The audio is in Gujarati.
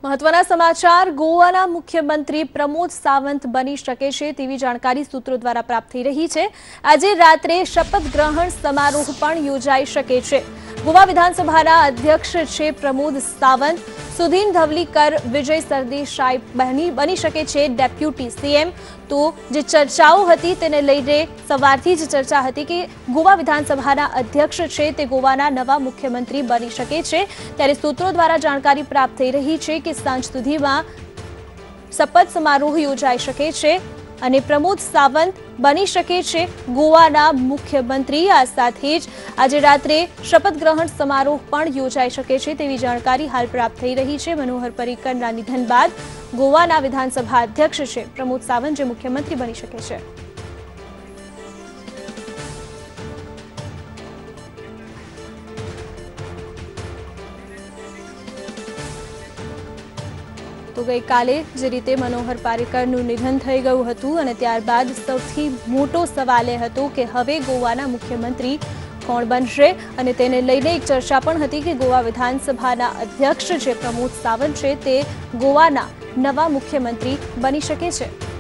મહત્વના સમાચાર ગોવાના મુખ્યમંત્રી પ્રમોદ સાવંત બની શકે છે તેવી જાણકારી સૂત્રો દ્વારા પ્રાપ્ત થઈ રહી છે। આજે રાત્રે શપથ ગ્રહણ સમારોહ પણ યોજાઈ શકે છે। ગોવા વિધાનસભાના અધ્યક્ષ છે પ્રમોદ સાવંત। સુધીન ધવલીકર વિજય સરદેસાઈ બની શકે છે ડેપ્યુટી સીએમ। તો જે ચર્ચાઓ હતી તેને લઈને સવારથી જ ચર્ચા હતી કે ગોવા વિધાનસભાના અધ્યક્ષ છે તે ગોવાના નવા મુખ્યમંત્રી બની શકે છે। ત્યારે સૂત્રો દ્વારા જાણકારી પ્રાપ્ત થઈ રહી છે કે સાંજ સુધીમાં શપથ સમારોહ યોજાઈ શકે છે અને પ્રમોદ સાવંત બની શકે છે ગોવાના મુખ્યમંત્રી। આ સાથે જ આજે રાત્રે શપથ ગ્રહણ સમારોહ પણ યોજાઈ શકે છે તેવી જાણકારી હાલ પ્રાપ્ત થઈ રહી છે। મનોહર પર્રિકરના નિધન બાદ ગોવાના વિધાનસભા અધ્યક્ષ છે પ્રમોદ સાવંત જે મુખ્યમંત્રી બની શકે છે। તો ગઈકાલે જે રીતે મનોહર પારીકરનું નિધન થઈ ગયું હતું અને ત્યારબાદ સૌથી મોટો સવાલ એ હતો કે હવે ગોવાના મુખ્યમંત્રી કોણ બનશે અને તેને લઈને એક ચર્ચા પણ હતી કે ગોવા વિધાનસભાના અધ્યક્ષ જે પ્રમોદ સાવંત છે તે ગોવાના નવા મુખ્યમંત્રી બની શકે છે।